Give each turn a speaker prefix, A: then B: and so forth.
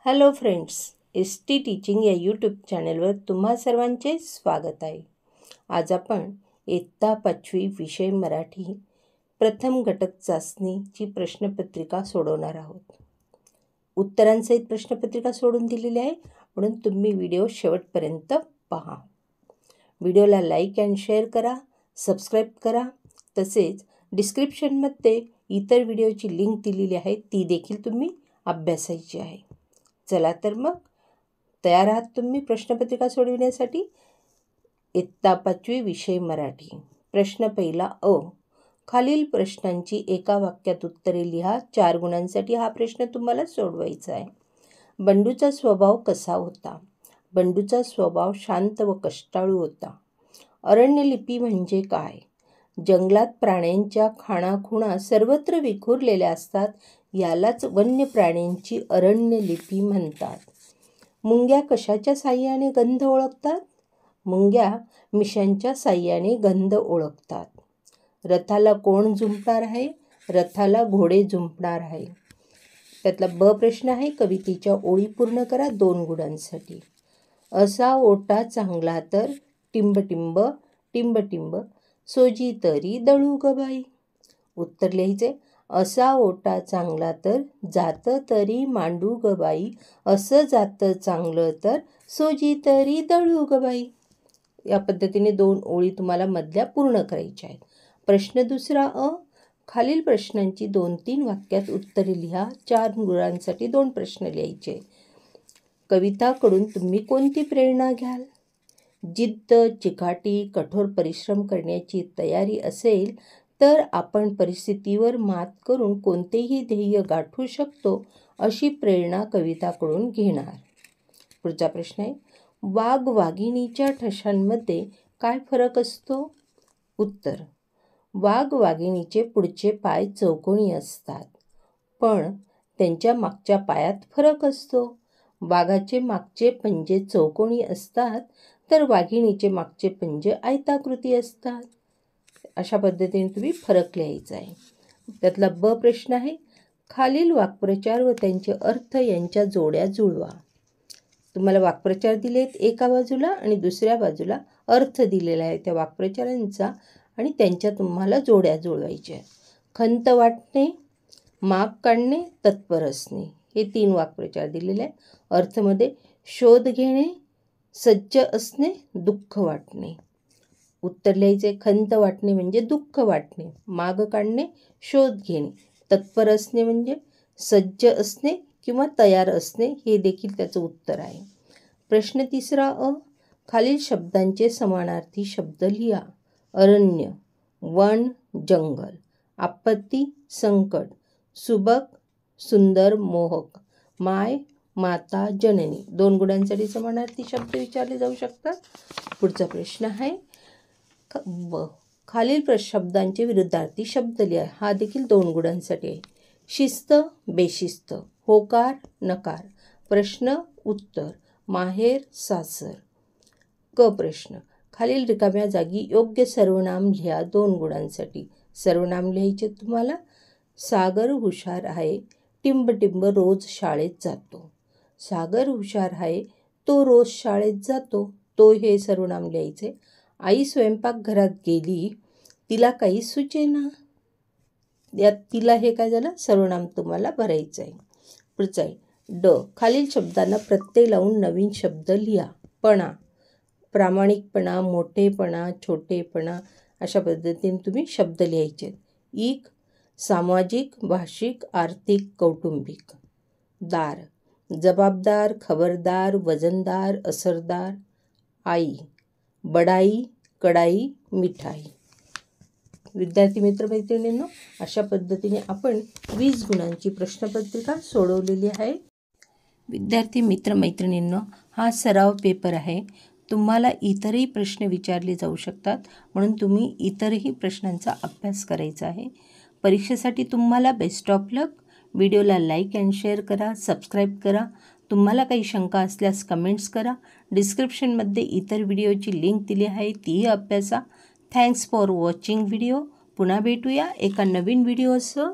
A: Hello friends, ST teaching या YouTube चॅनलवर तुम्हा सर्वांचे स्वागत आहे. आज आपण इयत्ता 5वी विषय मराठी प्रथम घटक चाचणीची प्रश्नपत्रिका सोडवणार आहोत. उत्तरांसहित प्रश्नपत्रिका सोडून दिलेली आहे, म्हणून तुम्ही व्हिडिओ शेवटपर्यंत पहा. व्हिडिओला लाईक अँड शेअर करा, सबस्क्राईब करा. तसेच डिस्क्रिप्शनमध्ये इतर व्हिडिओची लिंक दिलेली आहे, ती देखील तुम्ही अभ्यासायची आहे. चला तर मग तयार आहात तुम्ही प्रश्नपत्रिका सोडविण्यासाठी. इयत्ता 5वी विषय मराठी. प्रश्न पहिला अ. खालील प्रश्नांची एका वाक्यात उत्तरे लिहा. 4 गुणांसाठी हा प्रश्न तुम्हाला सोडवायचा आहे. बंडूचा स्वभाव कसा होता? बंडूचा स्वभाव शांत व कष्टाळू होता. अरण्यलिपी म्हणजे काय? जंगलात प्राण्यांच्या खाणाखुणा सर्वत्र विखुरलेल्या असतात, यालाच वन्य प्राण्यांची अरण्यलिपी म्हणतात. मुंग्या कशाच्या साहाय्याने गंध ओळखतात? मुंग्या मिशांच्या साहाय्याने गंध ओळखतात. रथाला कोण जुंपणार आहे? रथाला घोडे जुंपणार आहे. त्यातला ब प्रश्न आहे, कवितेच्या ओळी पूर्ण करा 2 गुणांसाठी. असा ओटा चांगला तर टिंब टिंब टिंब टिंब सोजी तरी दळू ग बाई. उत्तर लिहायचे. असा ओटा चांगला तर जातं तरी मांडू ग बाई, असं जातं चांगलं तर सोजी तरी दळू ग बाई. या पद्धतीने 2 ओळी तुम्हाला मधल्या पूर्ण करायच्या आहेत. प्रश्न दुसरा अ. खालील प्रश्नांची 2-3 वाक्यात उत्तरे लिहा. 4 गुणांसाठी 2 प्रश्न लिहायचे. कविताकडून तुम्ही कोणती प्रेरणा घ्याल? जिद्द, चिकाटी, कठोर परिश्रम करण्याची तयारी असेल तर आपण परिस्थितीवर मात करून कोणतेही ध्येय गाठू शकतो, अशी प्रेरणा कविताकडून घेणार. पुढचा प्रश्न आहे, वाघ वाघिणीच्या ठशांमध्ये काय फरक असतो? उत्तर, वाघ वाघिणीचे पुढचे पाय चौकोनी असतात, पण त्यांच्या मागच्या पायात फरक असतो. वाघाचे मागचे पंजे चौकोनी असतात, तर वाघिणीचे मागचे पंजे आयताकृती असतात. अशा पद्धतीने तुम्ही फरक लिहायचा आहे. त्यातला ब प्रश्न आहे, खालील वाक्प्रचार व त्यांचे अर्थ यांच्या जोड्या जुळवा. तुम्हाला वाक्प्रचार दिलेत एका बाजूला आणि दुसऱ्या बाजूला अर्थ दिलेला आहे त्या वाक्प्रचारांचा, आणि त्यांच्या तुम्हाला जोड्या जुळवायच्या. खंत वाटणे, माग काढणे, तत्पर असणे, हे 3 वाक्प्रचार दिलेले आहे. अर्थमध्ये शोध घेणे, सज्ज असणे, दुःख वाटणे. उत्तर लिहायचे. खंत वाटणे म्हणजे दुःख वाटणे, माग काढणे शोध घेणे, तत्पर असणे म्हणजे सज्ज असणे किंवा तयार असणे, हे देखील त्याचं उत्तर आहे. प्रश्न तिसरा अ. खालील शब्दांचे समानार्थी शब्द लिहा. अरण्य, वन, जंगल. आपत्ती, संकट. सुबक, सुंदर, मोहक. माय, माता, जननी. 2 गुणांसाठी समानार्थी शब्द विचारले जाऊ शकतात. पुढचा प्रश्न आहे, खालील शब्दांचे विरुद्धार्थी शब्द लिहा. हा देखील 2 गुणांसाठी आहे. शिस्त, बेशिस्त. होकार, नकार. प्रश्न, उत्तर. माहेर, सासर. क प्रश्न, खालील रिकाम्या जागी योग्य सर्वनाम लिहा 2 गुणांसाठी. सर्वनाम लिहायचे तुम्हाला. सागर हुशार आहे, टिंब टिंब रोज शाळेत जातो. सागर हुशार आहे, तो रोज शाळेत जातो. तो हे सर्वनाम लिहायचे. आई स्वयंपाकघरात गेली, तिला काही सुचेना. यात तिला हे काय झालं, सर्वनाम तुम्हाला भरायचं आहे. पुढचं आहे ड. खालील शब्दांना प्रत्यय लावून नवीन शब्द लिहा. पणा, प्रामाणिकपणा, मोठेपणा, छोटेपणा, अशा पद्धतीने तुम्ही शब्द लिहायचे. इक, सामाजिक, भाषिक, आर्थिक, कौटुंबिक. दार, जबाबदार, खबरदार, वजनदार, असरदार. आई, बडाई, कडाई, मिठाई. विद्यार्थी मित्रमैत्रिणींनो, अशा पद्धतीने आपण 20 गुणांची प्रश्नपत्रिका सोडवलेली आहे. विद्यार्थी मित्रमैत्रिणींनो, हा सराव पेपर आहे. तुम्हाला इतरही प्रश्न विचारले जाऊ शकतात, म्हणून तुम्ही इतरही प्रश्नांचा अभ्यास करायचा आहे. परीक्षेसाठी तुम्हाला बेस्ट ऑफ लक. व्हिडिओला लाईक अँड शेअर करा, सबस्क्राईब करा. तुम्हाला काही शंका असल्यास कमेंट्स करा. डिस्क्रिप्शनमध्ये इतर व्हिडिओची लिंक दिली आहे, तीही अभ्यासा. Thanks for watching video. पुन्हा भेटूया एका नवीन व्हिडिओसह.